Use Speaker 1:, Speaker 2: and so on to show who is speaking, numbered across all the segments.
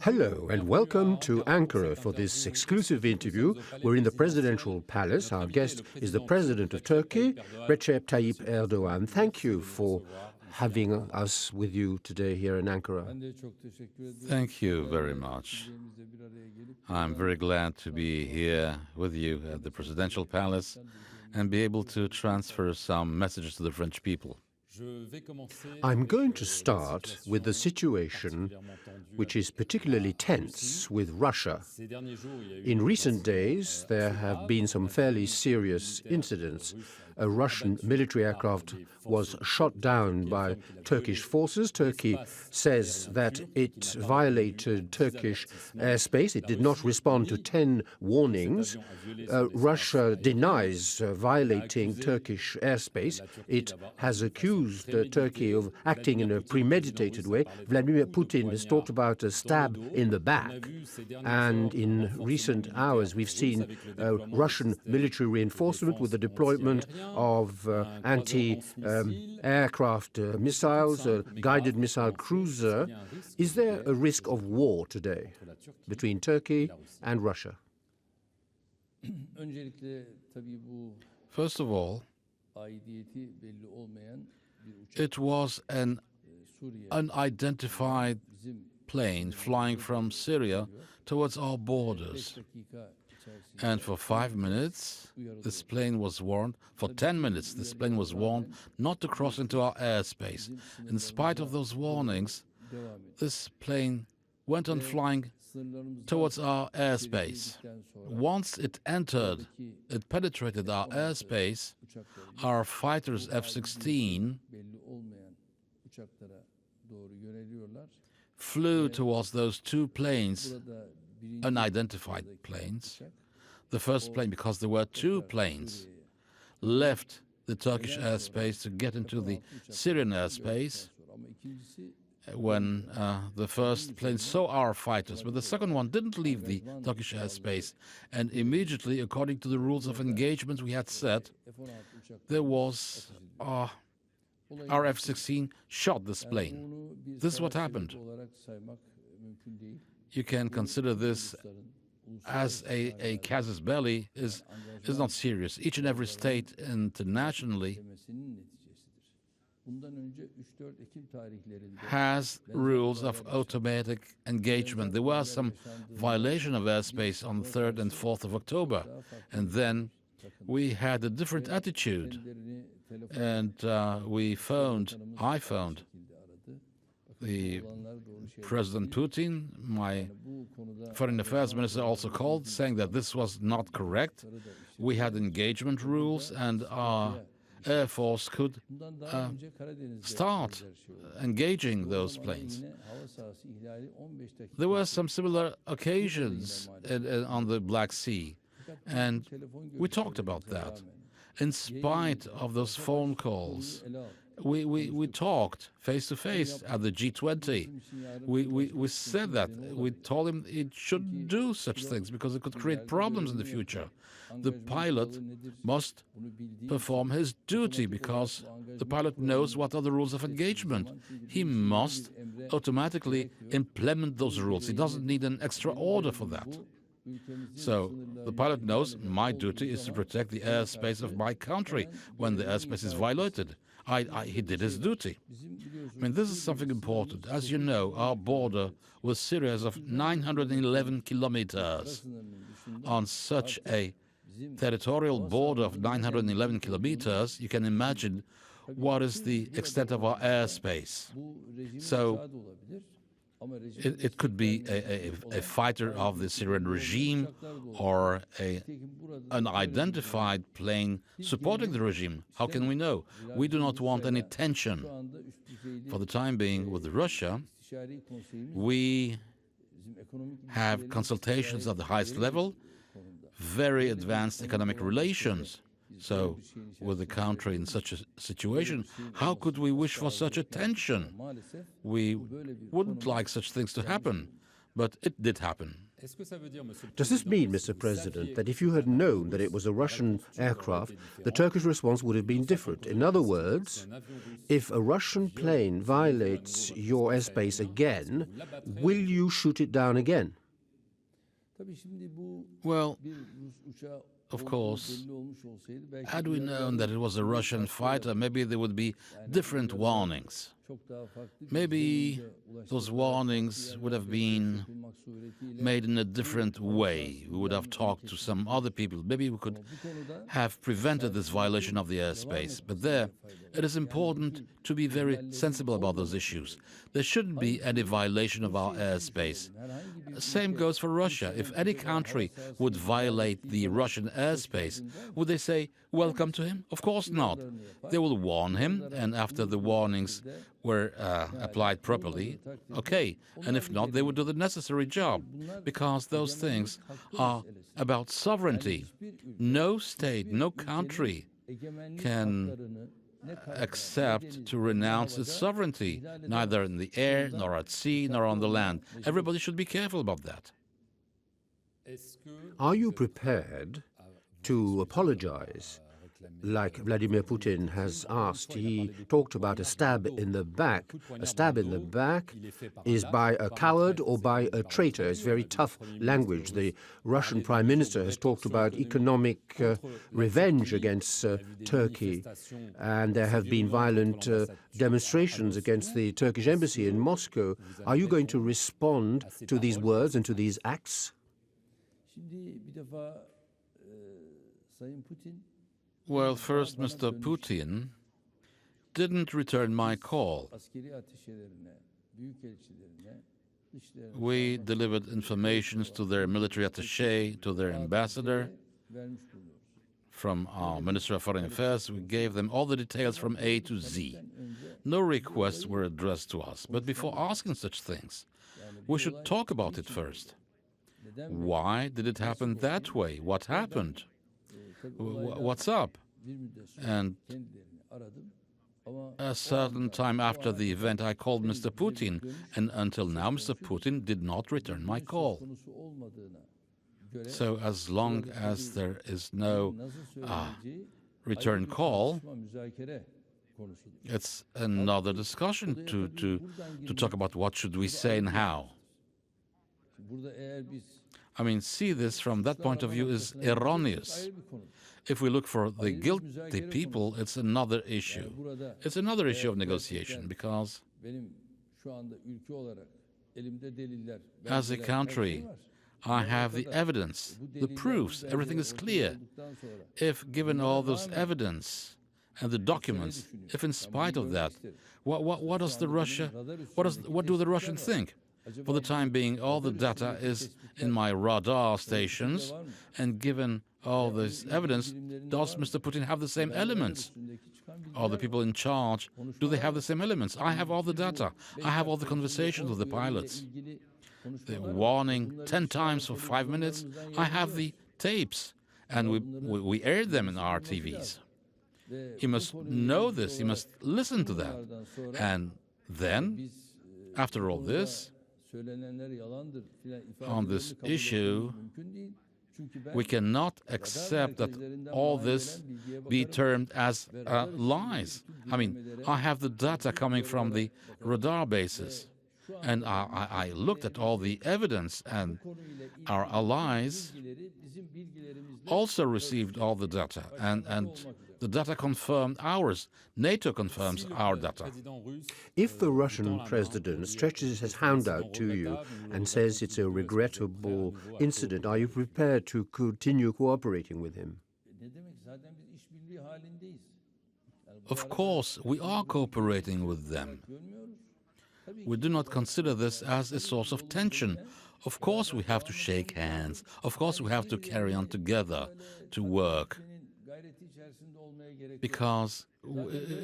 Speaker 1: Hello and welcome to Ankara for this exclusive interview. We're in the presidential palace. Our guest is the president of Turkey, Recep Tayyip Erdogan. Thank you for having us with you today here in Ankara.
Speaker 2: Thank you very much. I'm very glad to be here with you at the presidential palace and be able to transfer some messages to the French people.
Speaker 1: I'm going to start with the situation which is particularly tense with Russia. In recent days, there have been some fairly serious incidents. A Russian military aircraft was shot down by Turkish forces. Turkey says that it violated Turkish airspace. It did not respond to 10 warnings. Russia denies violating Turkish airspace. It has accused Turkey of acting in a premeditated way. Vladimir Putin has talked about a stab in the back. And in recent hours, we've seen Russian military reinforcement with the deployment of anti-aircraft missiles, a guided missile cruiser. Is there a risk of war today between Turkey and Russia?
Speaker 2: First of all, it was an unidentified plane flying from Syria towards our borders. And for 5 minutes, this plane was warned, for 10 minutes, this plane was warned not to cross into our airspace. In spite of those warnings, this plane went on flying towards our airspace. Once it entered, it penetrated our airspace, our fighters F-16 flew towards those two planes, unidentified planes. The first plane, because there were two planes, left the Turkish airspace to get into the Syrian airspace when the first plane saw our fighters, but the second one didn't leave the Turkish airspace, and immediately, according to the rules of engagement we had set, there was our F-16 shot this plane. This is what happened. You can consider this as a casus belli is not serious. Each and every state internationally has rules of automatic engagement. There was some violation of airspace on the 3rd and 4th of October, and then we had a different attitude, and I phoned the President Putin. My foreign affairs minister also called, saying that this was not correct. We had engagement rules, and our Air Force could start engaging those planes. There were some similar occasions on the Black Sea, and we talked about that. In spite of those phone calls, we talked face-to-face at the G20. We said that. We told him it shouldn't do such things because it could create problems in the future. The pilot must perform his duty because the pilot knows what are the rules of engagement. He must automatically implement those rules. He doesn't need an extra order for that. So the pilot knows my duty is to protect the airspace of my country when the airspace is violated. He did his duty. I mean, this is something important. As you know, our border with Syria is of 911 kilometers. On such a territorial border of 911 kilometers, you can imagine what is the extent of our airspace. So it could be a fighter of the Syrian regime or an unidentified plane supporting the regime. How can we know? We do not want any tension. For the time being with Russia, we have consultations at the highest level, very advanced economic relations. So, with a country in such a situation, how could we wish for such a tension? We wouldn't like such things to happen, but it did happen.
Speaker 1: Does this mean, Mr. President, that if you had known that it was a Russian aircraft, the Turkish response would have been different? In other words, if a Russian plane violates your airspace again, will you shoot it down again?
Speaker 2: Well, of course, had we known that it was a Russian fighter, maybe there would be different warnings. Maybe those warnings would have been made in a different way. We would have talked to some other people. Maybe we could have prevented this violation of the airspace. But there, it is important to be very sensible about those issues. There shouldn't be any violation of our airspace. Same goes for Russia. If any country would violate the Russian airspace, would they say, welcome to him? Of course not. They will warn him, and after the warnings were applied properly, okay. And if not, they would do the necessary job, because those things are about sovereignty. No state, no country can accept to renounce its sovereignty, neither in the air, nor at sea, nor on the land. Everybody should be careful about that.
Speaker 1: Are you prepared to apologize, like Vladimir Putin has asked? He talked about a stab in the back. A stab in the back is by a coward or by a traitor. It's very tough language. The Russian Prime Minister has talked about economic revenge against Turkey, and there have been violent demonstrations against the Turkish embassy in Moscow. Are you going to respond to these words and to these acts?
Speaker 2: Well, first, Mr. Putin didn't return my call. We delivered informations to their military attaché, to their ambassador. From our Minister of Foreign Affairs, we gave them all the details from A to Z. No requests were addressed to us. But before asking such things, we should talk about it first. Why did it happen that way? What happened? What's up? And a certain time after the event, I called Mr. Putin, and until now, Mr. Putin did not return my call. So as long as there is no return call, it's another discussion to talk about what should we say and how. I mean, see this from that point of view is erroneous. If we look for the guilty people, it's another issue. It's another issue of negotiation, because as a country, I have the evidence, the proofs, everything is clear. If given all those evidence and the documents, if in spite of that, what do the Russians think? For the time being, all the data is in my radar stations, and given all this evidence, does Mr. Putin have the same elements? Are the people in charge, do they have the same elements? I have all the data. I have all the conversations with the pilots. The warning 10 times for 5 minutes, I have the tapes, and we aired them in our TVs. He must know this, he must listen to that. And then, after all this, on this issue, we cannot accept that all this be termed as lies. I mean, I have the data coming from the radar bases, and I looked at all the evidence, and our allies also received all the data, and the data confirmed ours. NATO confirms our data.
Speaker 1: If the Russian president stretches his hand out to you and says it's a regrettable incident, are you prepared to continue cooperating with him?
Speaker 2: Of course, we are cooperating with them. We do not consider this as a source of tension. Of course, we have to shake hands. Of course, we have to carry on together to work, because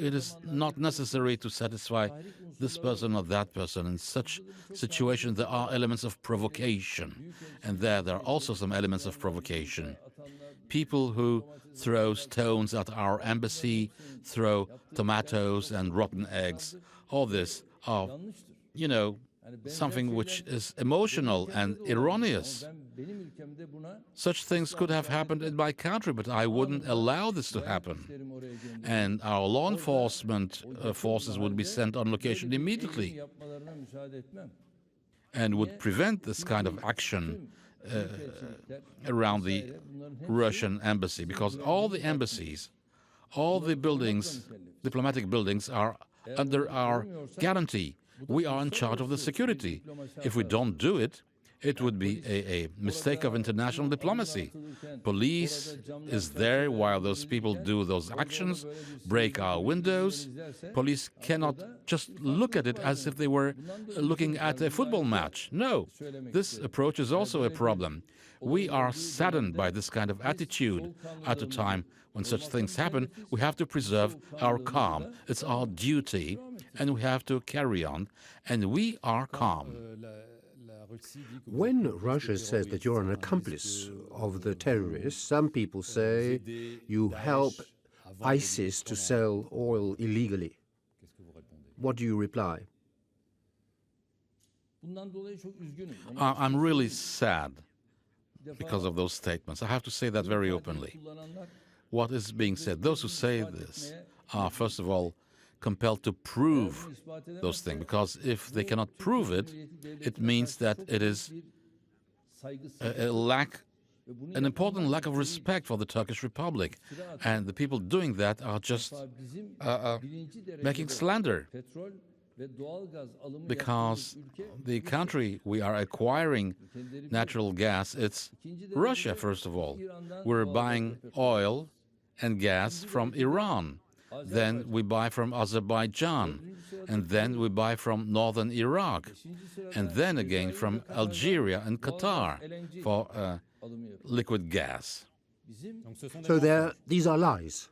Speaker 2: it is not necessary to satisfy this person or that person. In such situations, there are elements of provocation, and there are also some elements of provocation. People who throw stones at our embassy, throw tomatoes and rotten eggs, all this are, something which is emotional and erroneous. Such things could have happened in my country, but I wouldn't allow this to happen. And our law enforcement forces would be sent on location immediately and would prevent this kind of action around the Russian embassy, because all the embassies, all the buildings, diplomatic buildings, are under our guarantee. We are in charge of the security. If we don't do it, it would be a mistake of international diplomacy. Police is there while those people do those actions, break our windows. Police cannot just look at it as if they were looking at a football match. No, this approach is also a problem. We are saddened by this kind of attitude. At a time when such things happen, we have to preserve our calm. It's our duty, and we have to carry on, and we are calm.
Speaker 1: When Russia says that you're an accomplice of the terrorists, some people say you help ISIS to sell oil illegally. What do you reply?
Speaker 2: I'm really sad because of those statements. I have to say that very openly. What is being said? Those who say this are, first of all, compelled to prove those things, because if they cannot prove it, it means that it is an important lack of respect for the Turkish Republic, and the people doing that are just making slander, because the country we are acquiring natural gas, it's Russia, first of all. We're buying oil and gas from Iran. Then we buy from Azerbaijan, and then we buy from northern Iraq, and then again from Algeria and Qatar for liquid gas.
Speaker 1: So these are lies.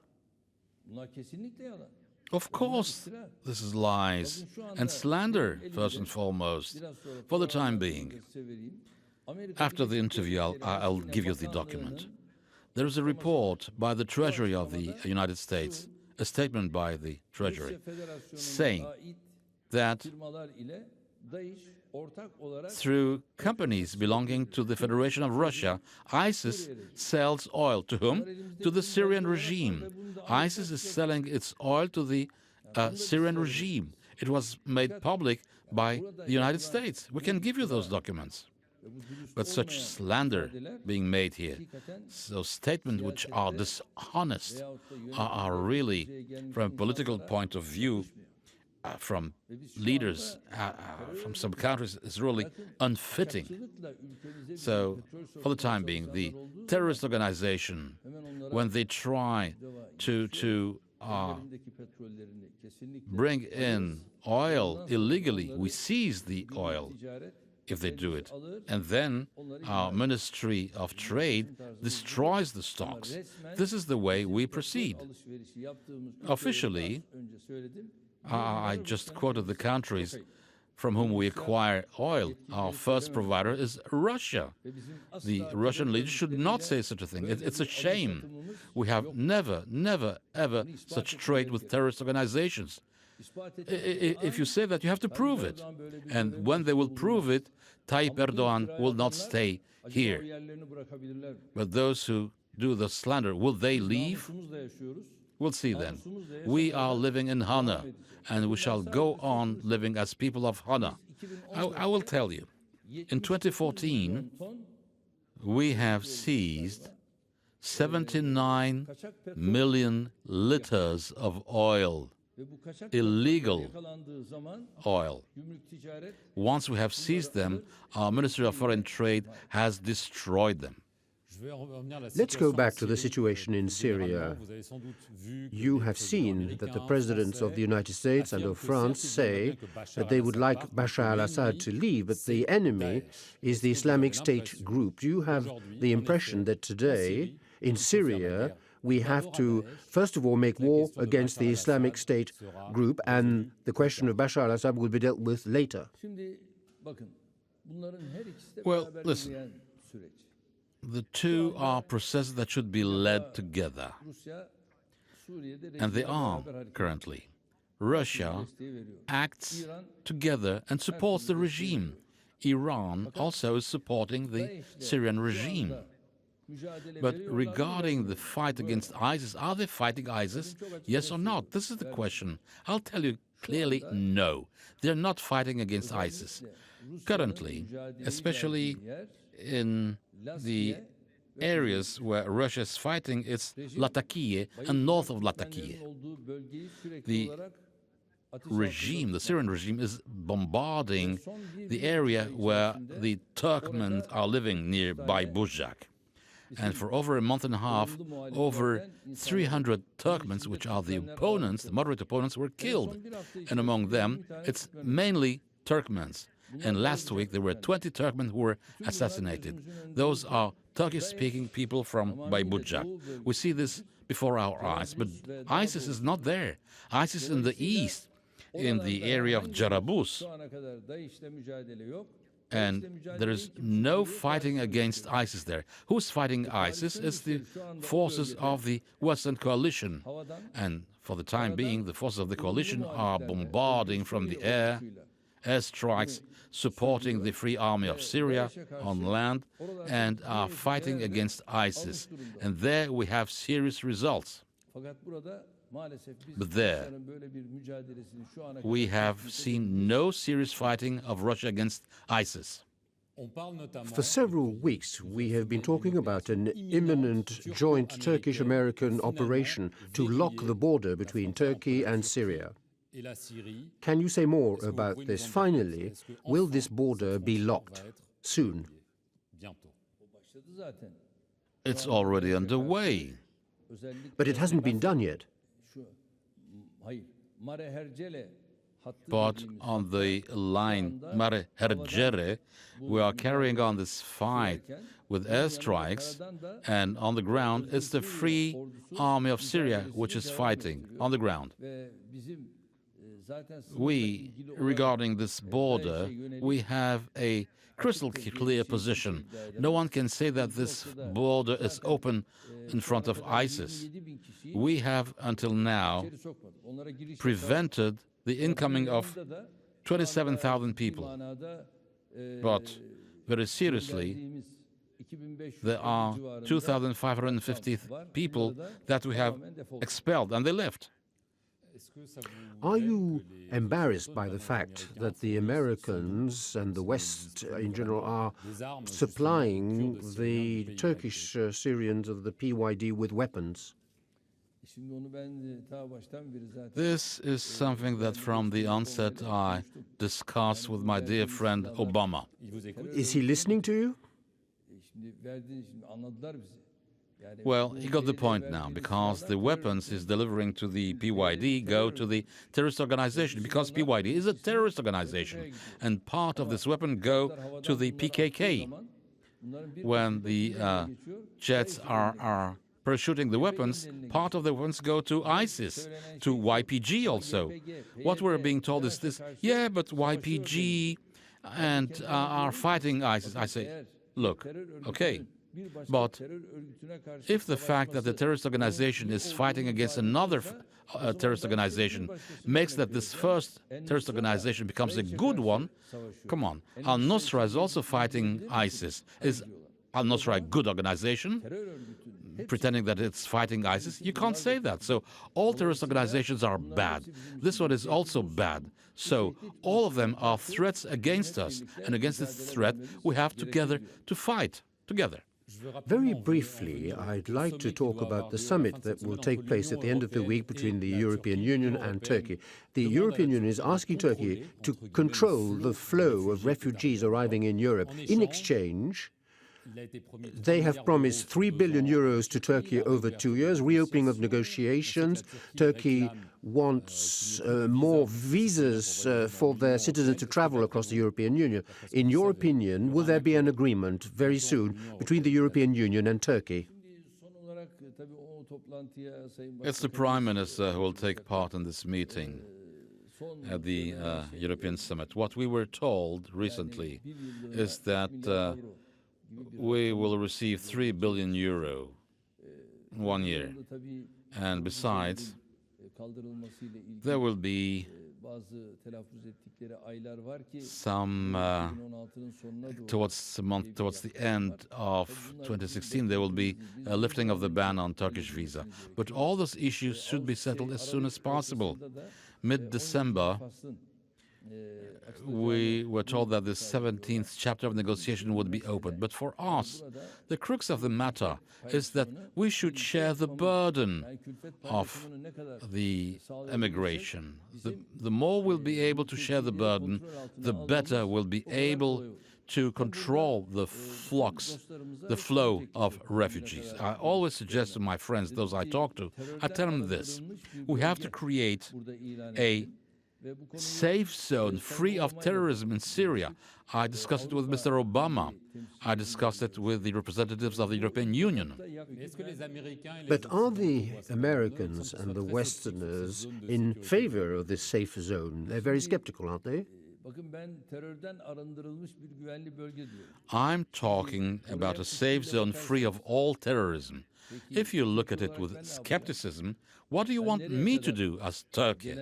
Speaker 2: Of course, this is lies and slander, first and foremost, for the time being. After the interview, I'll give you the document. There is a report by the Treasury of the United States, a statement by the Treasury, saying that through companies belonging to the Federation of Russia, ISIS sells oil to whom? To the Syrian regime. ISIS is selling its oil to the Syrian regime. It was made public by the United States. We can give you those documents. But such slander being made here, those statements which are dishonest, are really, from a political point of view, from leaders from some countries, is really unfitting. So, for the time being, the terrorist organization, when they try to bring in oil illegally, we seize the oil if they do it. And then our Ministry of Trade destroys the stocks. This is the way we proceed. Officially, I just quoted the countries from whom we acquire oil. Our first provider is Russia. The Russian leaders should not say such a thing. It's a shame. We have never, ever such trade with terrorist organizations. If you say that, you have to prove it. And when they will prove it, Tayyip Erdogan will not stay here. But those who do the slander, will they leave? We'll see then. We are living in honor, and we shall go on living as people of honor. I will tell you, in 2014, we have seized 79 million liters of oil, illegal oil. Once we have seized them, our Ministry of Foreign Trade has destroyed them.
Speaker 1: Let's go back to the situation in Syria. You have seen that the presidents of the United States and of France say that they would like Bashar al-Assad to leave, but the enemy is the Islamic State group. Do you have the impression that today, in Syria, we have to, first of all, make war against the Islamic State group, and the question of Bashar al-Assad will be dealt with later?
Speaker 2: Well, listen. The two are processes that should be led together, and they are currently. Russia acts together and supports the regime. Iran also is supporting the Syrian regime. But regarding the fight against ISIS, are they fighting ISIS? Yes or not? This is the question. I'll tell you clearly, no. They're not fighting against ISIS. Currently, especially in the areas where Russia is fighting, it's Latakia and north of Latakia. The regime, the Syrian regime, is bombarding the area where the Turkmen are living nearby Buzhak. And for over a month and a half, over 300 Turkmens, which are the opponents, the moderate opponents, were killed. And among them, it's mainly Turkmens. And last week, there were 20 Turkmen who were assassinated. Those are Turkish-speaking people from Bayburjak. We see this before our eyes, but ISIS is not there. ISIS in the east, in the area of Jarabus. And there is no fighting against ISIS there. Who's fighting ISIS? It's the forces of the Western coalition. And for the time being, the forces of the coalition are bombarding from the air, airstrikes, supporting the Free Army of Syria on land, and are fighting against ISIS. And there we have serious results. But there, we have seen no serious fighting of Russia against ISIS.
Speaker 1: For several weeks, we have been talking about an imminent joint Turkish-American operation to lock the border between Turkey and Syria. Can you say more about this? Finally, will this border be locked soon?
Speaker 2: It's already underway.
Speaker 1: But it hasn't been done yet.
Speaker 2: But on the line Mare Hercere, we are carrying on this fight with airstrikes, and on the ground, it's the Free Army of Syria which is fighting on the ground. Regarding this border, we have a crystal clear position. No one can say that this border is open in front of ISIS. We have, until now, prevented the incoming of 27,000 people. But very seriously, there are 2,550 people that we have expelled, and they left.
Speaker 1: Are you embarrassed by the fact that the Americans and the West in general are supplying the Turkish Syrians of the PYD with weapons?
Speaker 2: This is something that from the onset I discussed with my dear friend Obama.
Speaker 1: Is he listening to you?
Speaker 2: Well, he got the point now, because the weapons he's delivering to the PYD go to the terrorist organization, because PYD is a terrorist organization, and part of this weapon go to the PKK. When the jets are parachuting the weapons, part of the weapons go to ISIS, to YPG also. What we're being told is this: yeah, but YPG and are fighting ISIS. I say, look, okay, but if the fact that the terrorist organization is fighting against another terrorist organization makes that this first terrorist organization becomes a good one, come on. Al-Nusra is also fighting ISIS. Is Al-Nusra a good organization, pretending that it's fighting ISIS? You can't say that. So all terrorist organizations are bad. This one is also bad. So all of them are threats against us. And against this threat, we have together to fight together.
Speaker 1: Very briefly, I'd like to talk about the summit that will take place at the end of the week between the European Union and Turkey. The European Union is asking Turkey to control the flow of refugees arriving in Europe. In exchange, they have promised 3 billion euros to Turkey over 2 years, reopening of negotiations. Turkey wants more visas for their citizens to travel across the European Union. In your opinion, will there be an agreement very soon between the European Union and Turkey?
Speaker 2: It's the Prime Minister who will take part in this meeting at the European Summit. What we were told recently is that we will receive 3 billion euro in 1 year. And besides, There will be some towards the end of 2016, there will be a lifting of the ban on Turkish visa. But all those issues should be settled as soon as possible. Mid-December, we were told that the 17th chapter of negotiation would be opened. But for us, the crux of the matter is that we should share the burden of the emigration. The more we'll be able to share the burden, the better we'll be able to control the flux, the flow of refugees. I always suggest to my friends, those I talk to, I tell them this: we have to create a safe zone free of terrorism in Syria. I discussed it with Mr. Obama. I discussed it with the representatives of the European Union.
Speaker 1: But are the Americans and the Westerners in favor of this safe zone? They're very skeptical, aren't they?
Speaker 2: I'm talking about a safe zone free of all terrorism. If you look at it with skepticism, what do you want me to do as Turkey?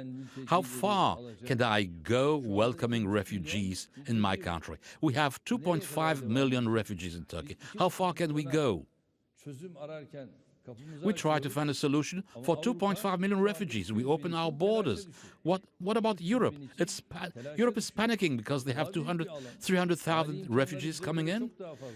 Speaker 2: How far can I go welcoming refugees in my country? We have 2.5 million refugees in Turkey. How far can we go? We try to find a solution for 2.5 million refugees. We open our borders. What about Europe? Europe is panicking because they have 300,000 refugees coming in.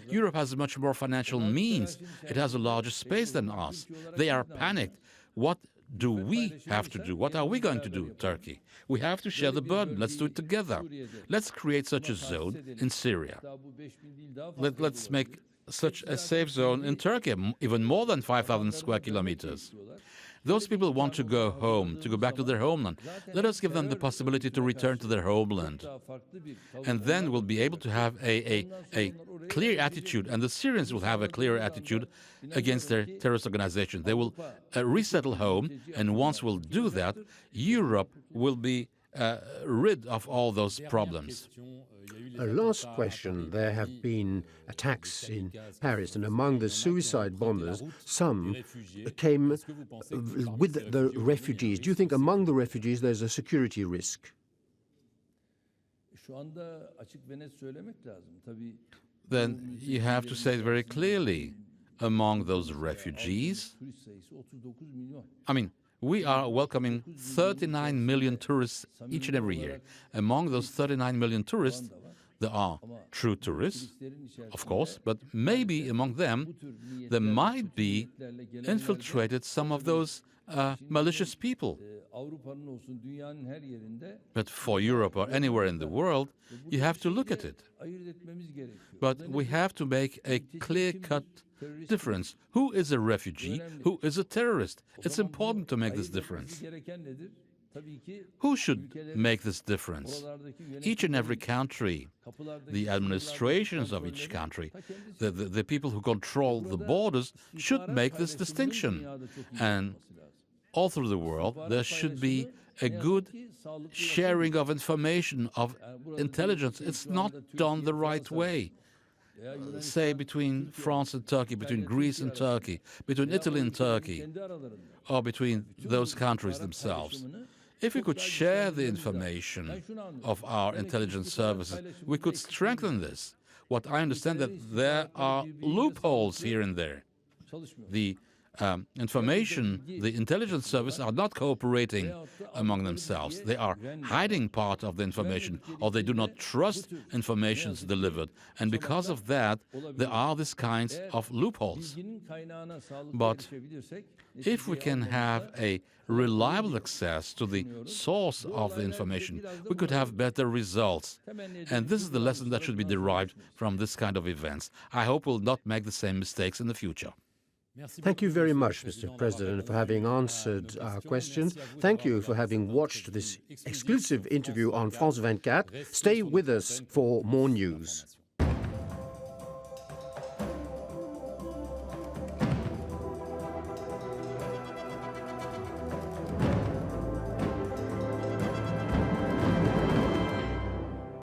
Speaker 2: Europe has much more financial means. It has a larger space than us. They are panicked. What do we have to do? What are we going to do, Turkey? We have to share the burden. Let's do it together. Let's create such a zone in Syria. Let's make such a safe zone in Turkey, even more than 5,000 square kilometers. Those people want to go home, to go back to their homeland. Let us give them the possibility to return to their homeland. And then we'll be able to have a clear attitude, and the Syrians will have a clear attitude against their terrorist organization. They will resettle home, and once we'll do that, Europe will be rid of all those problems.
Speaker 1: A last question. There have been attacks in Paris, and among the suicide bombers, some came with the refugees. Do you think among the refugees there's a security risk?
Speaker 2: Then you have to say it very clearly. Among those refugees, I mean, we are welcoming 39 million tourists each and every year. Among those 39 million tourists, there are true tourists, of course, but maybe among them, there might be infiltrated some of those malicious people. But for Europe or anywhere in the world, you have to look at it. But we have to make a clear-cut difference. Who is a refugee? Who is a terrorist? It's important to make this difference. Who should make this difference? Each and every country, the administrations of each country, the people who control the borders should make this distinction. And all through the world, there should be a good sharing of information, of intelligence. It's not done the right way. Say between France and Turkey, between Greece and Turkey, between Italy and Turkey, or between those countries themselves. If we could share the information of our intelligence services, we could strengthen this. What I understand that there are loopholes here and there. The the intelligence services are not cooperating among themselves. They are hiding part of the information, or they do not trust information delivered. And because of that, there are these kinds of loopholes. But if we can have a reliable access to the source of the information, we could have better results. And this is the lesson that should be derived from this kind of events. I hope we'll not make the same mistakes in the future.
Speaker 1: Thank you very much, Mr. President, for having answered our questions. Thank you for having watched this exclusive interview on France 24. Stay with us for more news.